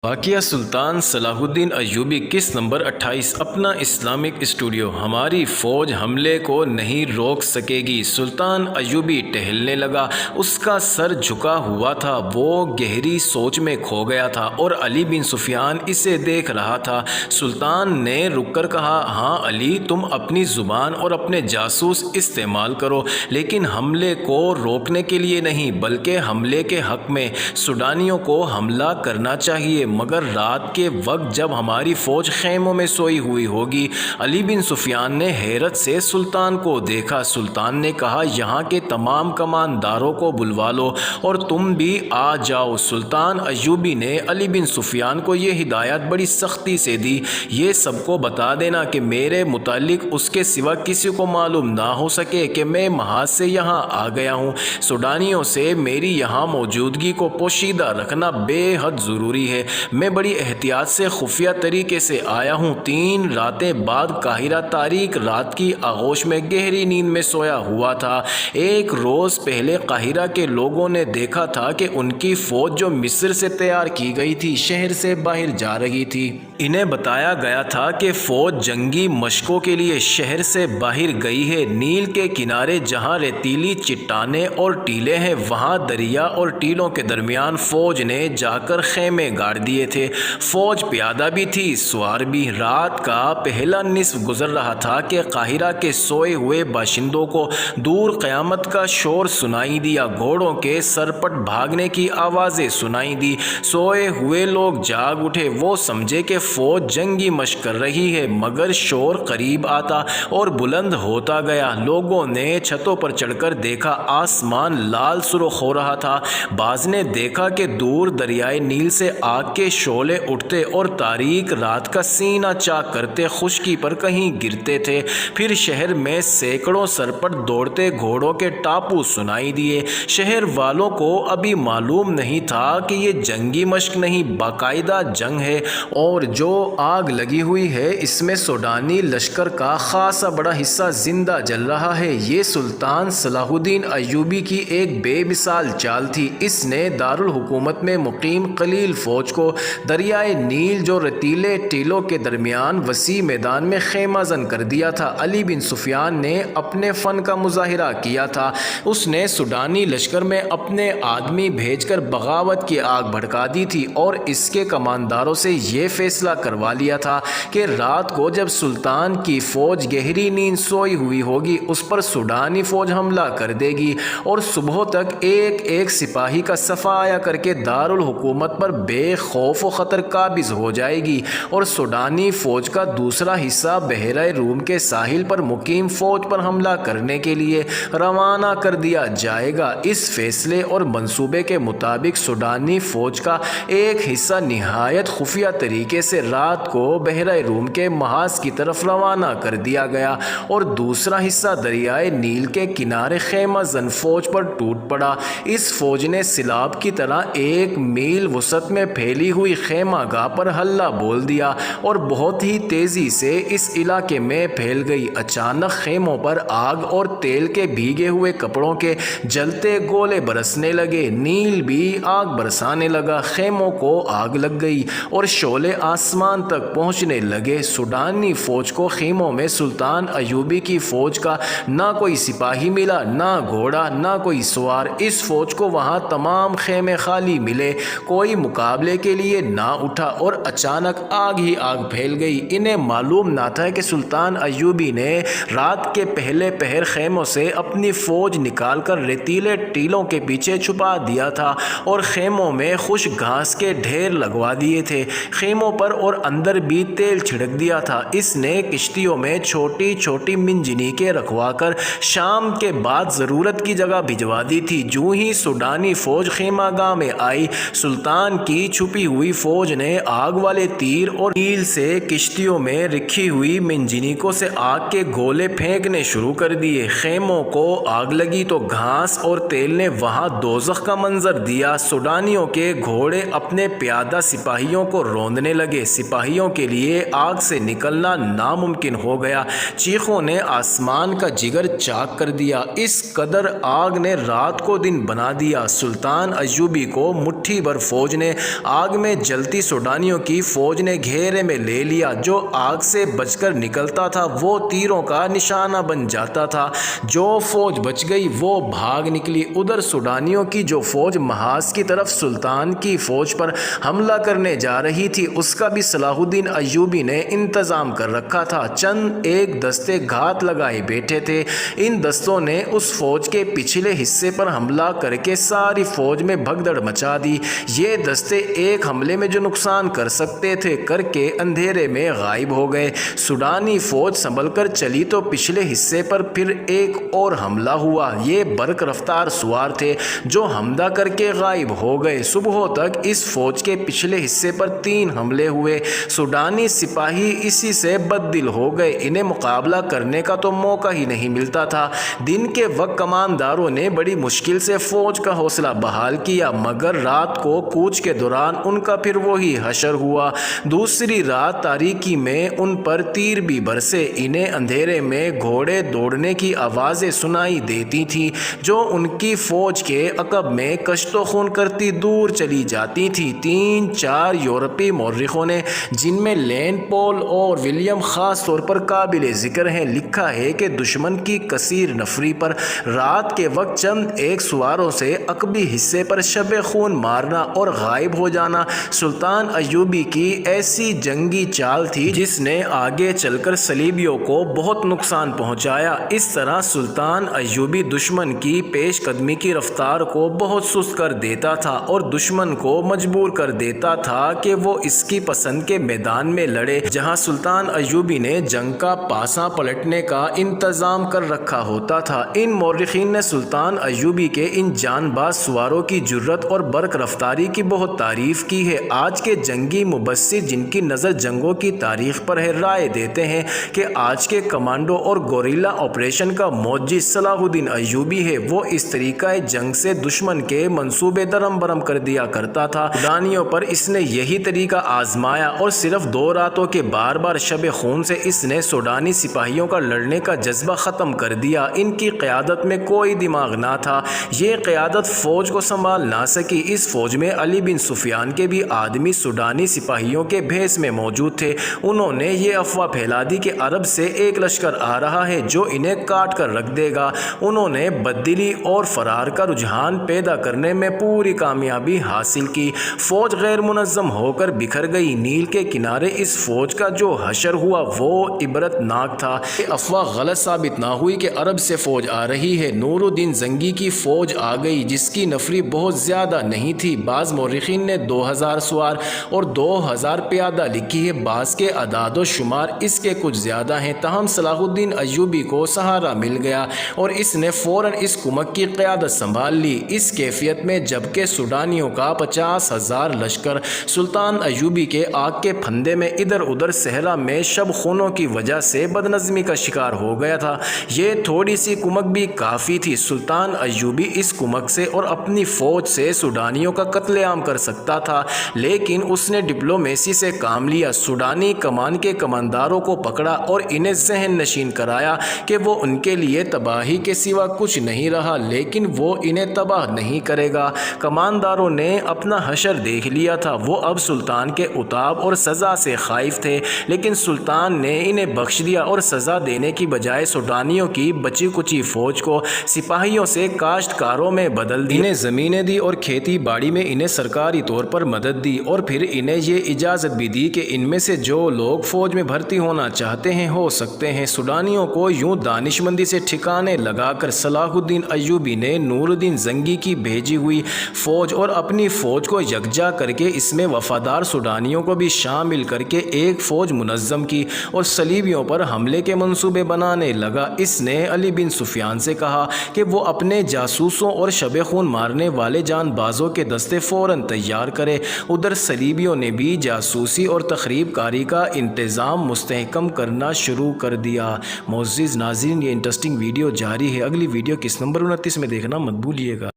واقعہ سلطان صلاح الدین ایوبی قسط نمبر 28 اپنا اسلامک اسٹوڈیو۔ ہماری فوج حملے کو نہیں روک سکے گی۔ سلطان ایوبی ٹہلنے لگا، اس کا سر جھکا ہوا تھا، وہ گہری سوچ میں کھو گیا تھا اور علی بن سفیان اسے دیکھ رہا تھا۔ سلطان نے رک کر کہا، ہاں علی، تم اپنی زبان اور اپنے جاسوس استعمال کرو، لیکن حملے کو روکنے کے لیے نہیں بلکہ حملے کے حق میں۔ سوڈانیوں کو حملہ کرنا چاہیے، مگر رات کے وقت جب ہماری فوج خیموں میں سوئی ہوئی ہوگی۔ علی بن سفیان نے حیرت سے سلطان کو دیکھا۔ سلطان نے کہا، یہاں کے تمام کمانداروں کو بلوا لو اور تم بھی آ جاؤ۔ سلطان ایوبی نے علی بن سفیان کو یہ ہدایت بڑی سختی سے دی، یہ سب کو بتا دینا کہ میرے متعلق اس کے سوا کسی کو معلوم نہ ہو سکے کہ میں محاذ سے یہاں آ گیا ہوں۔ سوڈانیوں سے میری یہاں موجودگی کو پوشیدہ رکھنا بے حد ضروری ہے۔ میں بڑی احتیاط سے خفیہ طریقے سے آیا ہوں۔ 3 راتیں بعد قاہرہ تاریک رات کی آغوش میں گہری نیند میں سویا ہوا تھا۔ ایک روز پہلے قاہرہ کے لوگوں نے دیکھا تھا کہ ان کی فوج جو مصر سے تیار کی گئی تھی شہر سے باہر جا رہی تھی۔ انہیں بتایا گیا تھا کہ فوج جنگی مشقوں کے لیے شہر سے باہر گئی ہے۔ نیل کے کنارے جہاں ریتیلی چٹانیں اور ٹیلے ہیں، وہاں دریا اور ٹیلوں کے درمیان فوج نے جا کر خیمے گاڑ دیے تھے۔ فوج پیادہ بھی تھی، سوار بھی۔ رات کا پہلا نصف گزر رہا تھا کہ قاہرہ کے سوئے ہوئے باشندوں کو دور قیامت کا شور سنائی دیا، گھوڑوں کے سرپٹ بھاگنے کی آوازیں سنائی دی۔ سوئے ہوئے لوگ جاگ اٹھے، وہ سمجھے کہ فوج جنگی مشق کر رہی ہے، مگر شور قریب آتا اور بلند ہوتا گیا۔ لوگوں نے چھتوں پر چڑھ کر دیکھا، آسمان لال سرخ ہو رہا تھا۔ بعض نے دیکھا کہ دور دریائے نیل سے آگ کے شعلے اٹھتے اور تاریک رات کا سینہ چاک کرتے خشکی پر کہیں گرتے تھے۔ پھر شہر میں سینکڑوں سرپٹ دوڑتے گھوڑوں کے ٹاپو سنائی دیے۔ شہر والوں کو ابھی معلوم نہیں تھا کہ یہ جنگی مشق نہیں، باقاعدہ جنگ ہے، اور جو آگ لگی ہوئی ہے اس میں سوڈانی لشکر کا خاصا بڑا حصہ زندہ جل رہا ہے۔ یہ سلطان صلاح الدین ایوبی کی ایک بے مثال چال تھی۔ اس نے دارالحکومت میں مقیم قلیل فوج کو دریائے نیل جو ریتیلے ٹیلوں کے درمیان وسیع میدان میں خیمہ زن کر دیا تھا۔ علی بن سفیان نے اپنے فن کا مظاہرہ کیا تھا۔ اس نے سوڈانی لشکر میں اپنے آدمی بھیج کر بغاوت کی آگ بھڑکا دی تھی اور اس کے کمانداروں سے یہ فیصلہ کروا لیا تھا کہ رات کو جب سلطان کی فوج گہری نیند سوئی ہوئی ہوگی اس پر سوڈانی فوج حملہ کر دے گی اور صبح تک ایک ایک سپاہی کا صفایا کر کے دارالحکومت پر بے خوف و خطر قابض ہو جائے گی، اور سوڈانی فوج کا دوسرا حصہ بحیرہ روم کے ساحل پر مقیم فوج پر حملہ کرنے کے لیے روانہ کر دیا جائے گا۔ اس فیصلے اور منصوبے کے مطابق سوڈانی فوج کا ایک حصہ نہایت خفیہ طریقے سے رات کو بحیرہ روم کے محاذ کی طرف روانہ کر دیا گیا اور دوسرا حصہ دریائے نیل کے کنارے خیمہ زن فوج پر ٹوٹ پڑا۔ اس فوج نے سیلاب کی طرح 1 میل وسعت میں پھیلی ہوئی خیمہ گاہ پر حلہ بول دیا اور بہت ہی تیزی سے اس علاقے میں پھیل گئی۔ اچانک خیموں پر آگ اور تیل کے بھیگے ہوئے کپڑوں کے جلتے گولے برسنے لگے۔ نیل بھی آگ برسانے لگا، خیموں کو آگ لگ گئی اور شعلے آسمان تک پہنچنے لگے۔ سوڈانی فوج کو خیموں میں سلطان ایوبی کی فوج کا نہ کوئی سپاہی ملا، نہ گھوڑا، نہ کوئی سوار۔ اس فوج کو وہاں تمام خیمے خالی ملے، کوئی مقابلے کے لیے نہ اٹھا اور اچانک آگ ہی آگ پھیل گئی۔ انہیں معلوم نہ تھا کہ سلطان ایوبی نے رات کے پہلے پہر خیموں سے اپنی فوج نکال کر ریتیلے ٹیلوں کے پیچھے چھپا دیا تھا اور خیموں میں خشک گھاس کے ڈھیر لگوا دیے تھے۔ خیموں پر اور اندر بھی تیل چھڑک دیا تھا۔ اس نے کشتیوں میں چھوٹی چھوٹی منجنیقیں رکھوا کر شام کے بعد ضرورت کی جگہ بھجوا دی تھی۔ جو ہی سوڈانی فوج خیمہ گاہ میں آئی، سلطان کی چھپی ہوئی فوج نے آگ والے تیر اور نیل سے کشتیوں میں رکھی ہوئی منجنیقوں سے آگ کے گولے پھینکنے شروع کر دیے۔ خیموں کو آگ لگی تو گھاس اور تیل نے وہاں دوزخ کا منظر دیا۔ سوڈانیوں کے گھوڑے اپنے پیادہ سپاہیوں کو روندنے لگے۔ سپاہیوں کے لیے آگ سے نکلنا ناممکن ہو گیا۔ چیخوں نے آسمان کا جگر چاک کر دیا۔ اس قدر آگ نے رات کو دن بنا دیا۔ سلطان ایوبی کو مٹھی بھر فوج نے آگ آگ میں جلتی سوڈانیوں کی فوج نے گھیرے میں لے لیا۔ جو آگ سے بچ کر نکلتا تھا وہ تیروں کا نشانہ بن جاتا تھا۔ جو فوج بچ گئی وہ بھاگ نکلی۔ ادھر سوڈانیوں کی جو فوج محاذ کی طرف سلطان کی فوج پر حملہ کرنے جا رہی تھی اس کا بھی صلاح الدین ایوبی نے انتظام کر رکھا تھا۔ چند ایک دستے گھات لگائے بیٹھے تھے۔ ان دستوں نے اس فوج کے پچھلے حصے پر حملہ کر کے ساری فوج میں بھگدڑ مچا دی۔ یہ دستے ایک حملے میں جو نقصان کر سکتے تھے کر کے اندھیرے میں غائب ہو گئے۔ سوڈانی فوج سنبھل کر چلی تو پچھلے حصے پر پھر ایک اور حملہ ہوا۔ یہ برق رفتار سوار تھے جو حملہ کر کے غائب ہو گئے۔ صبح تک اس فوج کے پچھلے حصے پر 3 حملے ہوئے۔ سوڈانی سپاہی اسی سے بددل ہو گئے۔ انہیں مقابلہ کرنے کا تو موقع ہی نہیں ملتا تھا۔ دن کے وقت کمانداروں نے بڑی مشکل سے فوج کا حوصلہ بحال کیا مگر رات کو کوچ کے دوران ان کا پھر وہی حشر ہوا۔ دوسری رات تاریکی میں ان پر تیر بھی برسے۔ انہیں اندھیرے میں گھوڑے دوڑنے کی آوازیں سنائی دیتی تھیں جو ان کی فوج کے عقب میں کشت و خون کرتی دور چلی جاتی تھی۔ 3-4 یورپی مورخوں نے جن میں لین پول اور ولیم خاص طور پر قابل ذکر ہیں لکھا ہے کہ دشمن کی کثیر نفری پر رات کے وقت چند ایک سواروں سے عقبی حصے پر شب خون مارنا اور غائب ہو جانا سلطان ایوبی کی ایسی جنگی چال تھی جس نے آگے چل کر صلیبیوں کو بہت نقصان پہنچایا۔ اس طرح سلطان ایوبی دشمن کی پیش قدمی کی رفتار کو بہت سست کر دیتا تھا اور دشمن کو مجبور کر دیتا تھا کہ وہ اس کی پسند کے میدان میں لڑے جہاں سلطان ایوبی نے جنگ کا پاسا پلٹنے کا انتظام کر رکھا ہوتا تھا۔ ان مورخین نے سلطان ایوبی کے ان جان باز سواروں کی جرت اور برق رفتاری کی بہت تعریف کی ہے۔ آج کے جنگی مبصر جن کی نظر جنگوں کی تاریخ پر ہے رائے دیتے ہیں کہ آج کے کمانڈو اور گوریلا آپریشن کا موجز صلاح الدین ایوبی ہے۔ وہ اس طریقہ جنگ سے دشمن کے منصوبے درہم برہم کر دیا کرتا تھا۔ سوڈانیوں پر اس نے یہی طریقہ آزمایا اور صرف 2 راتوں کے بار بار شب خون سے اس نے سوڈانی سپاہیوں کا لڑنے کا جذبہ ختم کر دیا۔ ان کی قیادت میں کوئی دماغ نہ تھا۔ یہ قیادت فوج کو سنبھال نہ سکی۔ اس فوج میں علی بن سفیان کے بھی آدمی سوڈانی سپاہیوں کے بھیس میں موجود تھے۔ انہوں نے یہ افواہ پھیلا دی کہ عرب سے ایک لشکر آ رہا ہے جو انہیں کاٹ کر رکھ دے گا۔ انہوں نے بددلی اور فرار کا رجحان پیدا کرنے میں پوری کامیابی حاصل کی۔ فوج غیر منظم ہو کر بکھر گئی۔ نیل کے کنارے اس فوج کا جو حشر ہوا وہ عبرت ناک تھا۔ یہ افواہ غلط ثابت نہ ہوئی کہ عرب سے فوج آ رہی ہے۔ نور الدین زنگی کی فوج آ گئی جس کی نفری بہت زیادہ نہیں تھی۔ بعض مورخین نے 2000 سوار اور 2000 پیادہ لکھی ہے۔ بعض کے اعداد و شمار اس کے کچھ زیادہ ہیں۔ تاہم صلاح الدین ایوبی کو سہارا مل گیا اور اس نے فوراً اس کمک کی قیادت سنبھال لی۔ اس کیفیت میں جبکہ سوڈانیوں کا 50,000 لشکر سلطان ایوبی کے آگ کے پھندے میں ادھر ادھر صحرا میں شب خونوں کی وجہ سے بدنظمی کا شکار ہو گیا تھا، یہ تھوڑی سی کمک بھی کافی تھی۔ سلطان ایوبی اس کمک سے اور اپنی فوج سے سوڈانیوں کا قتل عام کر سکتا تھا لیکن اس نے ڈپلومیسی سے کام لیا۔ سوڈانی کمان کے کمانداروں کو پکڑا اور انہیں ذہن نشین کرایا کہ وہ ان کے لیے تباہی کے سوا کچھ نہیں رہا لیکن وہ انہیں تباہ نہیں کرے گا۔ کمانداروں نے اپنا حشر دیکھ لیا تھا، وہ اب سلطان کے عتاب اور سزا سے خائف تھے لیکن سلطان نے انہیں بخش دیا اور سزا دینے کی بجائے سوڈانیوں کی بچی کچی فوج کو سپاہیوں سے کاشتکاروں میں بدل دی۔ انہیں زمینیں دی اور کھیتی باڑی میں انہیں سرکاری طور پر مدد دی اور پھر انہیں یہ اجازت بھی دی کہ ان میں سے جو لوگ فوج میں بھرتی ہونا چاہتے ہیں ہو سکتے ہیں۔ سوڈانیوں کو یوں دانش مندی سے ٹھکانے لگا کر صلاح الدین ایوبی نے نور الدین زنگی کی بھیجی ہوئی فوج اور اپنی فوج کو یکجا کر کے اس میں وفادار سوڈانیوں کو بھی شامل کر کے ایک فوج منظم کی اور صلیبیوں پر حملے کے منصوبے بنانے لگا۔ اس نے علی بن سفیان سے کہا کہ وہ اپنے جاسوسوں اور شب خون مارنے والے جان بازوں کے دستے فوراً تیار کرے۔ ادھر صلیبیوں نے بھی جاسوسی اور تخریب کاری کا انتظام مستحکم کرنا شروع کر دیا۔ معزز ناظرین، یہ انٹرسٹنگ ویڈیو جاری ہے، اگلی ویڈیو کس نمبر 29 میں دیکھنا مت بھولیے گا۔